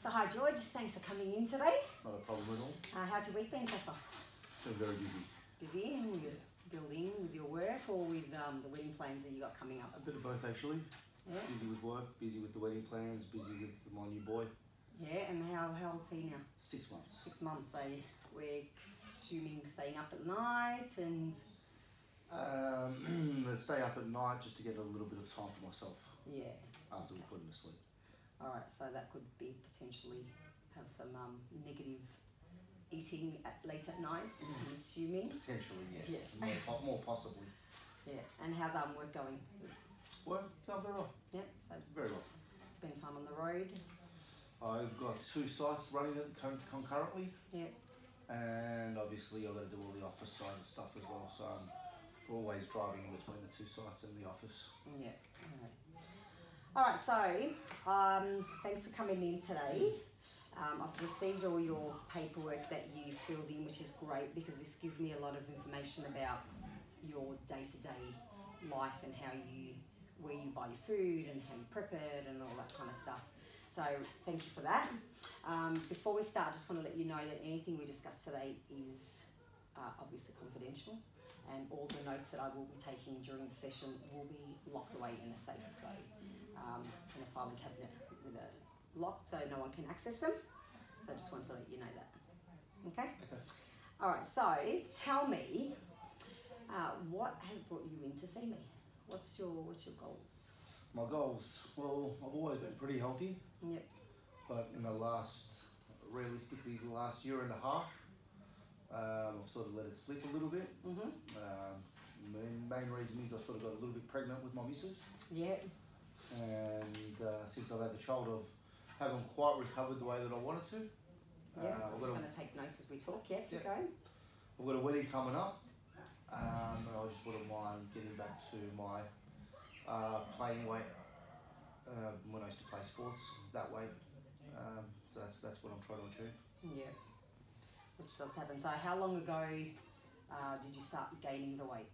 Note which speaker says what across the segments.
Speaker 1: So hi George, thanks for coming in today.
Speaker 2: Not a problem at all.
Speaker 1: How's your week been so far?
Speaker 2: Been very busy.
Speaker 1: Busy with building, with your work, or with the wedding plans that you got coming up?
Speaker 2: A bit of both actually.
Speaker 1: Yeah.
Speaker 2: Busy with work, busy with the wedding plans, busy with my new boy.
Speaker 1: Yeah, and how old's he now?
Speaker 2: 6 months.
Speaker 1: 6 months, so we're assuming staying up at night and...
Speaker 2: I stay up at night just to get a little bit of time for myself.
Speaker 1: Yeah.
Speaker 2: After we put him to sleep.
Speaker 1: Alright, so that could be potentially have some negative eating late at night, I'm assuming.
Speaker 2: Potentially, yes.
Speaker 1: Yeah.
Speaker 2: More possibly.
Speaker 1: Yeah, and how's work going?
Speaker 2: Well, it's going very well.
Speaker 1: Yeah, so
Speaker 2: very well.
Speaker 1: Spend time on the road.
Speaker 2: I've got 2 sites running concurrently.
Speaker 1: Yeah.
Speaker 2: And obviously I've got to do all the office side of stuff as well, so I'm always driving in between the 2 sites and the office.
Speaker 1: Yeah, alright, so thanks for coming in today. I've received all your paperwork that you filled in, which is great because this gives me a lot of information about your day-to-day life and where you buy your food and how you prep it and all that kind of stuff. So thank you for that. Before we start, I just want to let you know that anything we discuss today is obviously confidential, and all the notes that I will be taking during the session will be locked away in a safe, so in a filing cabinet with a lock, so no one can access them. So I just want to let you know that. Okay?
Speaker 2: Okay.
Speaker 1: All right, so tell me, what has brought you in to see me? What's your goals?
Speaker 2: My goals, well, I've always been pretty healthy.
Speaker 1: Yep.
Speaker 2: But in realistically the last year and a half, I've sort of let it slip a little bit. Main reason is I sort of got a little bit pregnant with my missus.
Speaker 1: Yeah.
Speaker 2: And since I've had the child, I haven't quite recovered the way that I wanted to.
Speaker 1: Yeah, I'm just going to take notes as we talk. Yeah, keep going.
Speaker 2: I've got a wedding coming up, and I just wouldn't mind getting back to my playing weight when I used to play sports that way. So that's what I'm trying to achieve.
Speaker 1: Yeah, which does happen. So how long ago did you start gaining the weight?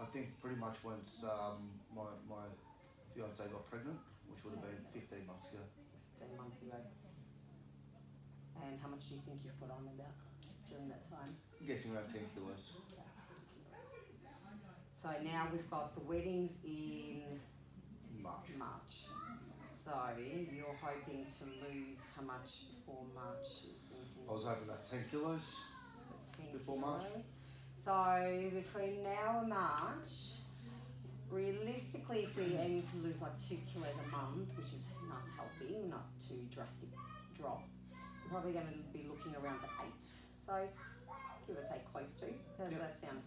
Speaker 2: I think pretty much once my fiance got pregnant, which would have been 15 months ago.
Speaker 1: 15 months ago. And how much do you think you've put on about during that time?
Speaker 2: I'm guessing around 10 kilos.
Speaker 1: So now we've got the weddings in
Speaker 2: March.
Speaker 1: So you're hoping to lose how much before March?
Speaker 2: I was hoping that 10 kilos
Speaker 1: So 10
Speaker 2: before
Speaker 1: kilos.
Speaker 2: March.
Speaker 1: So between now and March, realistically, if we're aiming to lose like 2 kilos a month, which is nice, healthy, not too drastic drop, we're probably going to be looking around the 8. So it's give or take close to. How does that sound?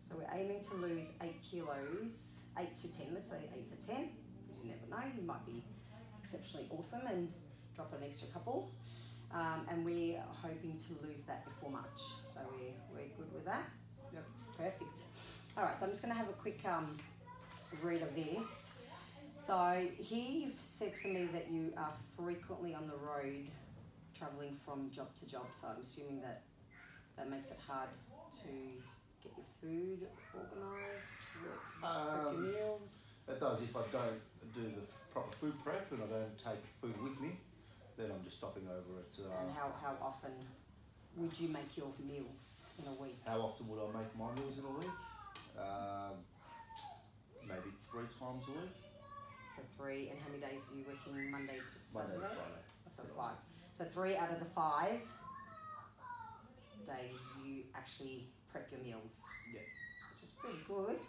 Speaker 1: So we're aiming to lose 8 kilos, 8 to 10, let's say 8 to 10, because you never know, you might be exceptionally awesome and drop an extra couple. And we're hoping to lose that before March. So we're good with that?
Speaker 2: Yep.
Speaker 1: Perfect. All right, so I'm just going to have a quick read of this. So here you've said to me that you are frequently on the road travelling from job to job, so I'm assuming that makes it hard to get your food organised, prep your meals.
Speaker 2: It does. If I don't do the proper food prep and I don't take food with me, then I'm just stopping over at...
Speaker 1: and how often would you make your meals in a week?
Speaker 2: How often would I make my meals in a week? Maybe 3 times a week.
Speaker 1: So 3, and how many days are you working? Monday to Saturday?
Speaker 2: Monday to Friday.
Speaker 1: So 5. So 3 out of the 5 days you actually prep your meals.
Speaker 2: Yeah.
Speaker 1: Which is pretty good.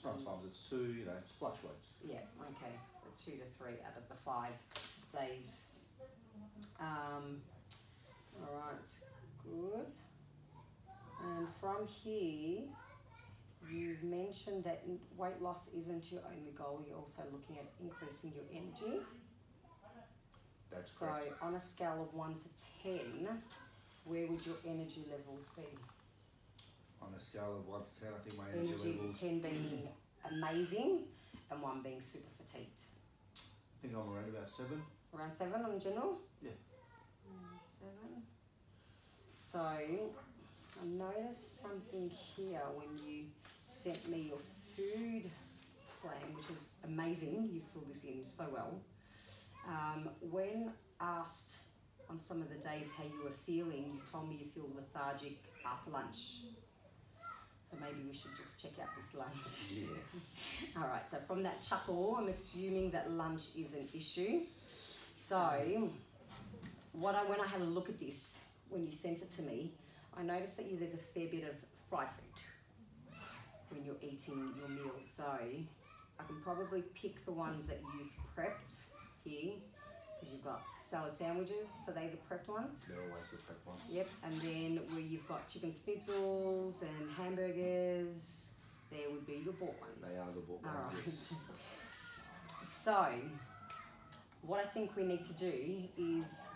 Speaker 2: Sometimes it's 2, it fluctuates.
Speaker 1: Yeah, okay. So 2 to 3 out of the 5 days. Alright, good. And from here, you've mentioned that weight loss isn't your only goal, you're also looking at increasing your energy.
Speaker 2: That's correct.
Speaker 1: So on a scale of 1 to 10, where would your energy levels be?
Speaker 2: On a scale of 1 to 10, I think my energy levels...
Speaker 1: 10 being amazing and 1 being super fatigued.
Speaker 2: I think I'm around about 7.
Speaker 1: Around 7 on general?
Speaker 2: Yeah.
Speaker 1: 7. So I noticed something here when you sent me your food plan, which is amazing. You fill this in so well. When asked on some of the days how you were feeling, you've told me you feel lethargic after lunch. So maybe we should just check out this lunch.
Speaker 2: Yes.
Speaker 1: All right, so from that chuckle, I'm assuming that lunch is an issue. So when I had a look at this, when you sent it to me, I noticed that there's a fair bit of fried food when you're eating your meals. So I can probably pick the ones that you've prepped here, because you've got salad sandwiches, so they're the prepped ones.
Speaker 2: They're always the prepped ones.
Speaker 1: Yep, and then where you've got chicken schnitzels and hamburgers, there would be your bought ones.
Speaker 2: They are the bought ones.
Speaker 1: All right.
Speaker 2: Yes.
Speaker 1: So what I think we need to do is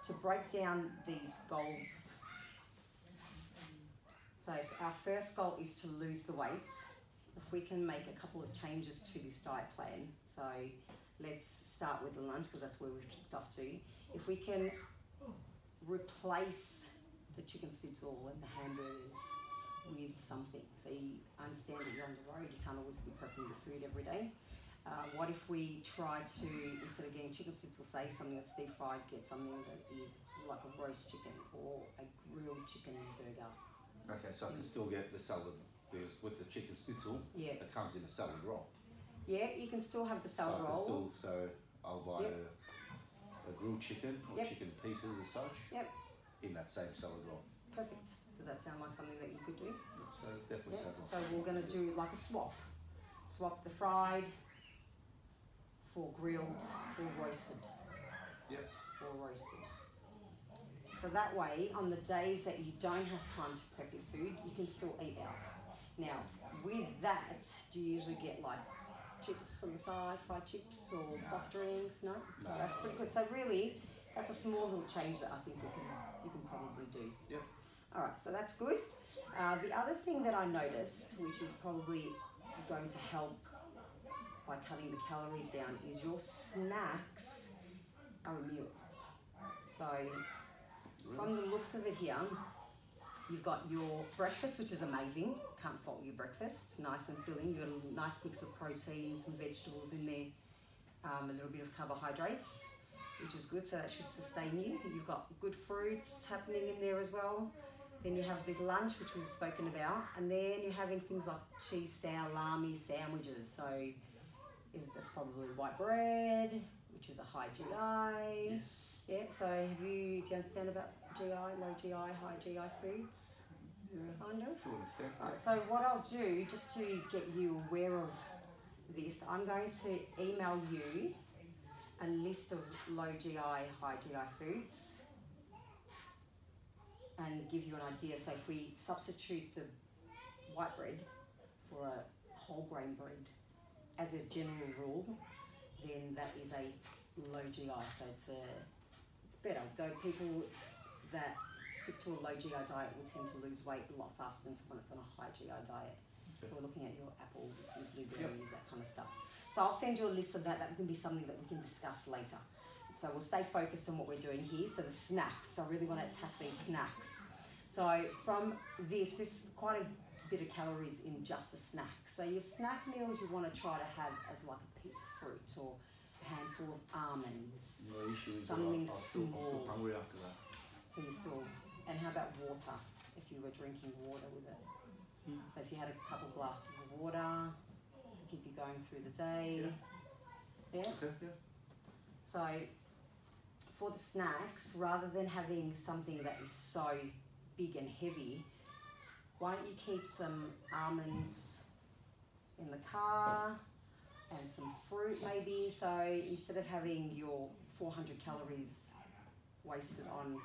Speaker 1: to break down these goals. So if our first goal is to lose the weight, if we can make a couple of changes to this diet plan. So let's start with the lunch, because that's where we've kicked off to. If we can replace the chicken schnitzel and the hamburgers with something. So you understand that you're on the road, you can't always be prepping your food every day. What if we try to, instead of getting chicken schnitzel, say something that's deep fried, get something that is like a roast chicken or a grilled chicken burger.
Speaker 2: Okay, so I can still get the salad, because with the chicken schnitzel,
Speaker 1: Yeah.
Speaker 2: it comes in a salad roll.
Speaker 1: Yeah, you can still have the salad roll.
Speaker 2: So I'll buy
Speaker 1: Yep.
Speaker 2: a grilled chicken or
Speaker 1: Yep.
Speaker 2: chicken pieces as such
Speaker 1: Yep,
Speaker 2: in that same salad roll.
Speaker 1: perfect. Does that sound like something that you could do?
Speaker 2: So it definitely
Speaker 1: Yeah.
Speaker 2: sounds
Speaker 1: So we're going to do like a swap. Swap the fried for grilled or roasted.
Speaker 2: Yep.
Speaker 1: Or roasted. So that way, on the days that you don't have time to prep your food, you can still eat out. Now, with that, do you usually get like chips on the side, fried chips or soft drinks? No? So
Speaker 2: No.
Speaker 1: that's pretty good. So really, that's a small little change that I think you can probably do.
Speaker 2: Yep.
Speaker 1: All right, so that's good. The other thing that I noticed, which is probably going to help by cutting the calories down, is your snacks are a meal. So from the looks of it here, you've got your breakfast, which is amazing. Can't fault your breakfast. Nice and filling. You've got a nice mix of protein, some vegetables in there, a little bit of carbohydrates, which is good, so that should sustain you. You've got good fruits happening in there as well. Then you have the lunch, which we've spoken about, and then you're having things like cheese salami sandwiches. So that's probably white bread, which is a high GI.
Speaker 2: Yes.
Speaker 1: Yep, so do you understand about GI, low GI, high GI foods?
Speaker 2: Yeah.
Speaker 1: Kind of.
Speaker 2: To an extent.
Speaker 1: Alright, so what I'll do, just to get you aware of this, I'm going to email you a list of low GI, high GI foods and give you an idea. So if we substitute the white bread for a whole grain bread as a general rule, then that is a low GI, so it's better. Though people that stick to a low GI diet will tend to lose weight a lot faster than someone that's on a high GI diet.
Speaker 2: Okay.
Speaker 1: So we're looking at your apples, your blueberries, that kind of stuff. So I'll send you a list of that. That can be something that we can discuss later. So we'll stay focused on what we're doing here. So the snacks, I really want to attack these snacks. So from this quite a bit of calories in just the snack. So your snack meals you want to try to have as like a piece of fruit or a handful of almonds.
Speaker 2: The issue is
Speaker 1: Something
Speaker 2: I'm still
Speaker 1: small.
Speaker 2: hungry after that.
Speaker 1: So you still, and how about water? If you were drinking water with it. So if you had a couple glasses of water to keep you going through the day. Yeah.
Speaker 2: Okay, yeah.
Speaker 1: So for the snacks, rather than having something that is so big and heavy, why don't you keep some almonds in the car and some fruit maybe? So instead of having your 400 calories wasted on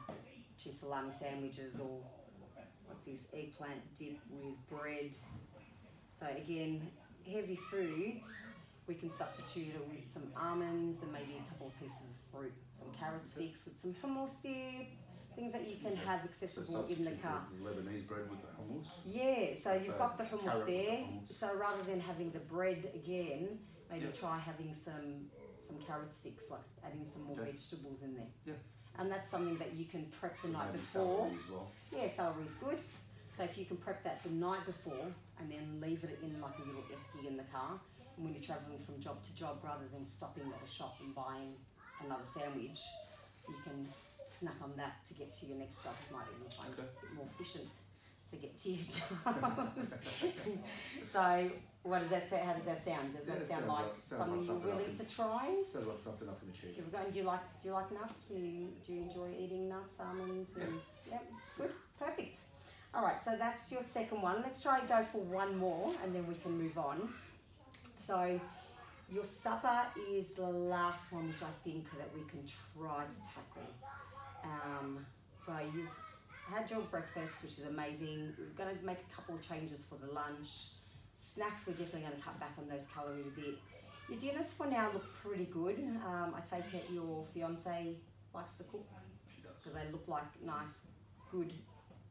Speaker 1: cheese salami sandwiches or what's this, eggplant dip with bread. So again, heavy foods, we can substitute it with some almonds and maybe a couple of pieces of fruit, some carrot sticks with some hummus dip, things that you can have accessible in the car.
Speaker 2: The Lebanese bread with the hummus.
Speaker 1: Yeah, so you've got the hummus
Speaker 2: carrot with the
Speaker 1: there.
Speaker 2: hummus.
Speaker 1: So rather than having the bread again, maybe
Speaker 2: Yep.
Speaker 1: try having some carrot sticks, like adding some more
Speaker 2: Okay.
Speaker 1: vegetables in there.
Speaker 2: Yeah.
Speaker 1: And that's something that you can prep the night
Speaker 2: Maybe
Speaker 1: before.
Speaker 2: celery as well.
Speaker 1: Yeah, celery is good. So if you can prep that the night before and then leave it in like a little esky in the car, and when you're travelling from job to job, rather than stopping at a shop and buying another sandwich, you can snack on that to get to your next job. You might even find it a bit more efficient to get to your jobs. So, what does that say? How does that sound? Does that sound like something you're willing to try?
Speaker 2: Sounds like something I can achieve.
Speaker 1: Do you like nuts? Do you enjoy eating nuts, almonds? And, yeah, good, perfect. All right, so that's your second one. Let's try and go for one more, and then we can move on. So, your supper is the last one, which I think that we can try to tackle. So you've had your breakfast, which is amazing. We're going to make a couple of changes for the lunch. Snacks, we're definitely going to cut back on those calories a bit. Your dinners for now look pretty good. I take it your fiance likes to cook.
Speaker 2: She does.
Speaker 1: Because they look like nice, good,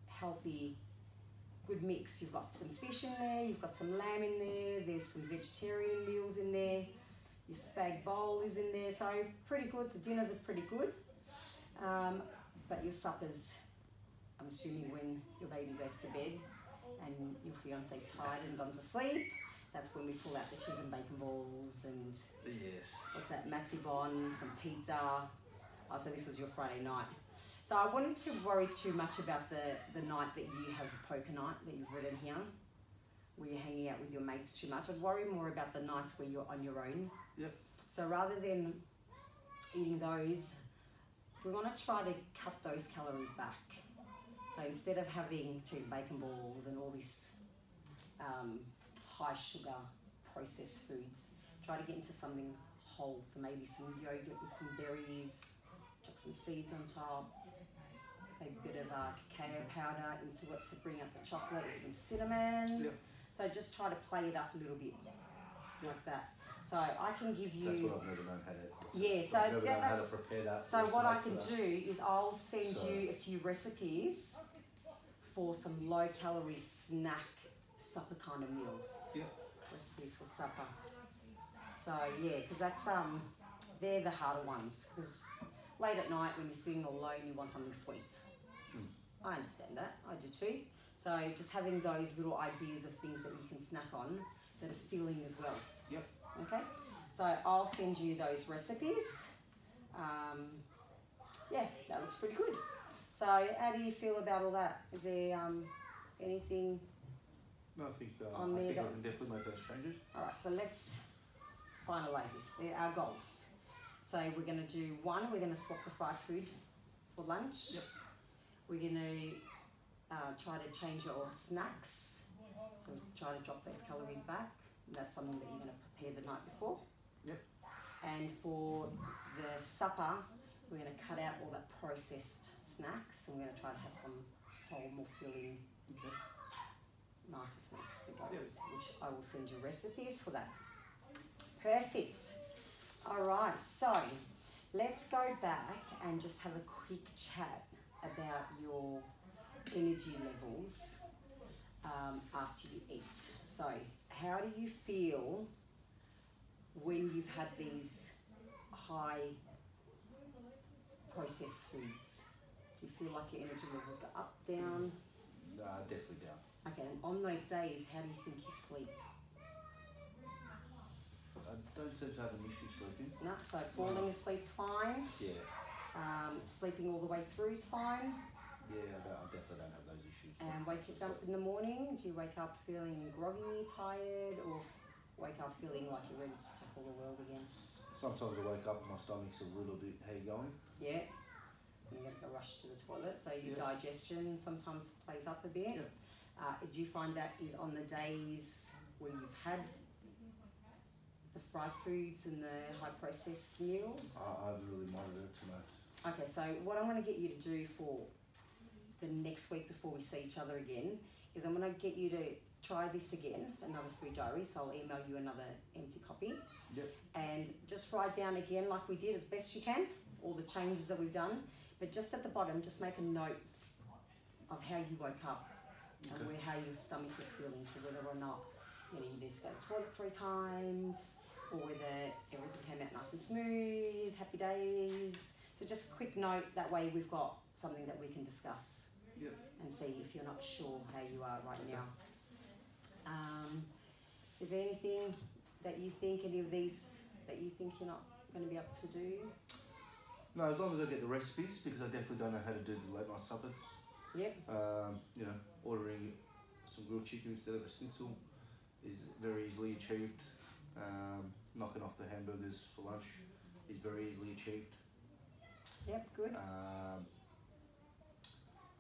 Speaker 1: healthy, good mix. You've got some fish in there, you've got some lamb in there, there's some vegetarian meals in there, your spag bowl is in there, so pretty good. The dinners are pretty good. But your suppers, I'm assuming when your baby goes to bed and your fiance's tired and gone to sleep, that's when we pull out the cheese and bacon balls and what's that, Maxi Bon, some pizza. Oh, so this was your Friday night. So I wouldn't to worry too much about the night that you have the poker night that you've written here, where you're hanging out with your mates too much. I'd worry more about the nights where you're on your own.
Speaker 2: Yep.
Speaker 1: So rather than eating those, we want to try to cut those calories back. So instead of having cheese and bacon balls and all this high sugar processed foods, try to get into something whole. So maybe some yogurt with some berries, chuck some seeds on top, maybe a bit of cacao powder into it to bring up the chocolate with some cinnamon.
Speaker 2: Yep.
Speaker 1: So just try to play it up a little bit like that. So I can give you...
Speaker 2: That's what I've never known how to...
Speaker 1: Yeah, so
Speaker 2: I've never known how to
Speaker 1: that's...
Speaker 2: prepare that.
Speaker 1: So what I can do is I'll send
Speaker 2: So-
Speaker 1: you a few recipes for some low-calorie snack supper kind of meals.
Speaker 2: Yep.
Speaker 1: Recipes for supper. So yeah, because that's they're the harder ones. Because late at night when you're sitting all alone, you want something sweet. I understand that. I do too. So just having those little ideas of things that you can snack on that are filling as well.
Speaker 2: Yep.
Speaker 1: Okay, so I'll send you those recipes. Yeah, that looks pretty good. So how do you feel about all that? Is there anything?
Speaker 2: No, I think I
Speaker 1: On there
Speaker 2: think I
Speaker 1: that-
Speaker 2: can definitely make those changes.
Speaker 1: All right, so let's finalise this. They're our goals. So we're going to do one, we're going to swap the fried food for lunch.
Speaker 2: Yep.
Speaker 1: We're going to try to change your snacks. So try to drop those calories back. That's something that you're going to prepare the night before.
Speaker 2: Yep.
Speaker 1: And for the supper, we're going to cut out all that processed snacks and we're going to try to have some whole, more filling,
Speaker 2: Okay.
Speaker 1: nicer snacks to go
Speaker 2: Yep.
Speaker 1: with, which I will send you recipes for that. Perfect. All right, so let's go back and just have a quick chat about your energy levels after you eat. So how do you feel when you've had these high processed foods? Do you feel like your energy levels go up, down?
Speaker 2: Definitely down.
Speaker 1: Okay, and on those days, how do you think you sleep?
Speaker 2: I don't seem to have an issue sleeping.
Speaker 1: No, so falling asleep's fine.
Speaker 2: Yeah.
Speaker 1: Sleeping all the way through is fine.
Speaker 2: Yeah, I definitely don't have those issues.
Speaker 1: And waking up in the morning, do you wake up feeling groggy, tired, or wake up feeling like you're ready to tackle the world again?
Speaker 2: Sometimes I wake up and my stomach's a little bit, how you going?
Speaker 1: Yeah. You got to go rush to the toilet, so your
Speaker 2: Yeah.
Speaker 1: digestion sometimes plays up a bit.
Speaker 2: Yeah.
Speaker 1: Do you find that is on the days where you've had the fried foods and the high processed meals?
Speaker 2: I haven't really monitored it too much.
Speaker 1: Okay, so what I'm going to get you to do for the next week before we see each other again is I'm going to get you to try this again, another food diary, so I'll email you another empty copy.
Speaker 2: Yep.
Speaker 1: And just write down again, like we did, as best you can, all the changes that we've done, but just at the bottom, just make a note of how you woke up and how your stomach was feeling, so whether or not you needed to go to the toilet 3 times, or whether everything came out nice and smooth, happy days. So just a quick note, that way we've got something that we can discuss.
Speaker 2: Yep.
Speaker 1: And see if you're not sure how you are right now. Is there anything that you think, any of these, that you think you're not going to be able to do?
Speaker 2: No, as long as I get the recipes, because I definitely don't know how to do the late night suppers.
Speaker 1: Yep.
Speaker 2: You know, ordering some grilled chicken instead of a schnitzel is very easily achieved. Knocking off the hamburgers for lunch is very easily achieved.
Speaker 1: Yep, good.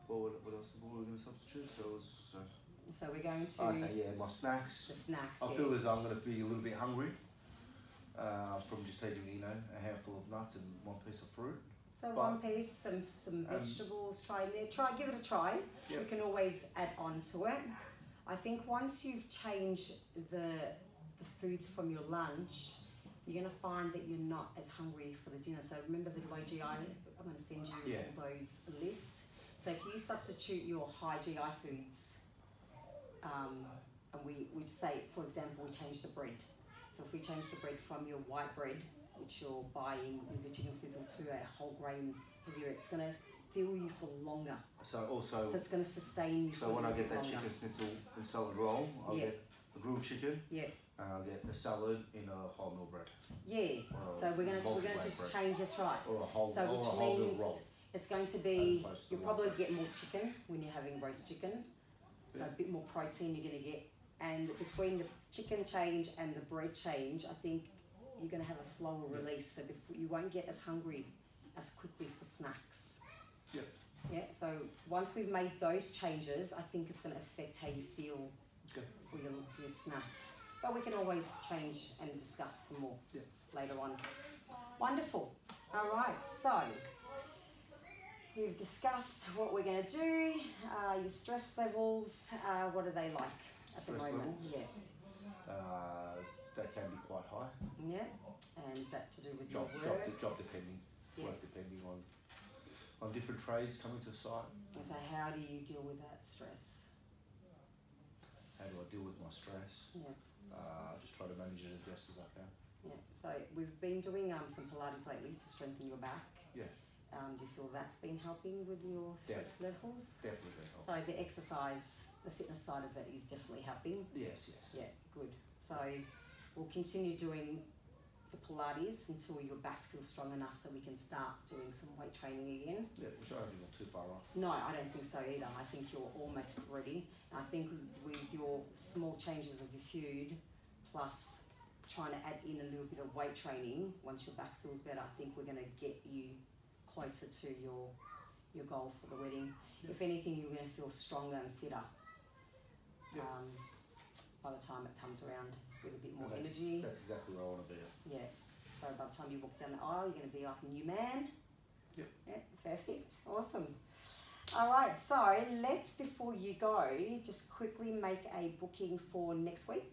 Speaker 2: What else were we going to substitute?
Speaker 1: So we're going to...
Speaker 2: Okay, yeah, my snacks.
Speaker 1: The snacks,
Speaker 2: I feel as though I'm going to be a little bit hungry from just eating, you know, a handful of nuts and one piece of fruit.
Speaker 1: So one piece, some vegetables, give it a try.
Speaker 2: Yep.
Speaker 1: You can always add on to it. I think once you've changed the foods from your lunch, you're going to find that you're not as hungry for the dinner. So remember the low GI, I'm going to send you all those lists. So if you substitute your high GI foods, and we say, for example, we change the bread. So if we change the bread from your white bread, which you're buying with your chicken sizzle, to a whole grain heavier, it's going to fill you for longer. So it's going to sustain you.
Speaker 2: So when I get that chicken schnitzel and salad roll, I'll get the grilled chicken.
Speaker 1: Yeah.
Speaker 2: And I'll get a salad in a wholemeal bread.
Speaker 1: Yeah. So we're going to just change it, right?
Speaker 2: Or a whole,
Speaker 1: so which means
Speaker 2: roll.
Speaker 1: It's going to be, you'll probably get more chicken when you're having roast chicken. So a bit more protein you're going to get. And between the chicken change and the bread change, I think you're going to have a slower release. So you won't get as hungry as quickly for snacks.
Speaker 2: Yep.
Speaker 1: Yeah, so once we've made those changes, I think it's going to affect how you feel for your snacks. But we can always change and discuss some more later on. Wonderful. All right, so we've discussed what we're going to do, your stress levels. What are they like at the moment?
Speaker 2: Levels?
Speaker 1: Yeah.
Speaker 2: They can be quite high.
Speaker 1: Yeah. And is that to do with
Speaker 2: job depending,
Speaker 1: Yeah.
Speaker 2: work depending on different trades coming to site.
Speaker 1: And so how do you deal with that stress?
Speaker 2: How do I deal with my stress?
Speaker 1: Yeah.
Speaker 2: I just try to manage it as best as I can.
Speaker 1: Yeah. So we've been doing some Pilates lately to strengthen your back.
Speaker 2: Yeah.
Speaker 1: Do you feel that's been helping with your stress levels?
Speaker 2: Definitely.
Speaker 1: So the exercise, the fitness side of it is definitely helping.
Speaker 2: Yes.
Speaker 1: Yeah, good. So we'll continue doing the Pilates until your back feels strong enough so we can start doing some weight training again.
Speaker 2: Yeah, which I don't think I'm too far off.
Speaker 1: No, I don't think so either. I think you're almost ready. I think with your small changes of your food, plus trying to add in a little bit of weight training, once your back feels better, I think we're going to get you closer to your goal for the wedding. Yep. If anything, you're going to feel stronger and fitter by the time it comes around with a bit more energy.
Speaker 2: That's exactly where I want to be.
Speaker 1: Yeah. So by the time you walk down the aisle, you're going to be like a new man.
Speaker 2: Yep.
Speaker 1: Yeah, perfect. Awesome. All right, so let's, before you go, just quickly make a booking for next week.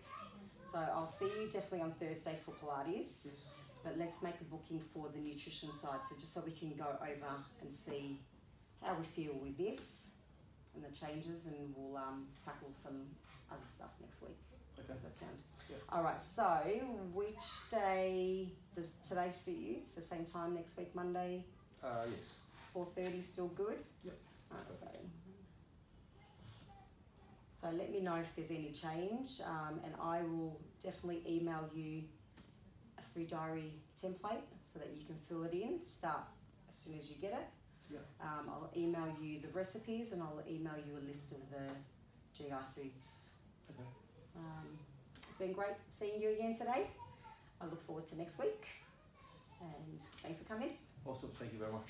Speaker 1: So I'll see you definitely on Thursday for Pilates.
Speaker 2: Yes.
Speaker 1: But let's make a booking for the nutrition side, so just so we can go over and see how we feel with this and the changes, and we'll tackle some other stuff next week.
Speaker 2: Okay.
Speaker 1: Does that sound?
Speaker 2: Yep.
Speaker 1: All right, so which day does today suit you? It's the same time next week, Monday?
Speaker 2: Yes.
Speaker 1: 4:30 still good?
Speaker 2: Yep.
Speaker 1: All right, so let me know if there's any change, and I will definitely email you a free diary template so that you can fill it in. Start as soon as you get it.
Speaker 2: Yeah.
Speaker 1: I'll email you the recipes, and I'll email you a list of the GI foods.
Speaker 2: Okay.
Speaker 1: It's been great seeing you again today. I look forward to next week, and thanks for coming.
Speaker 2: Awesome. Thank you very much.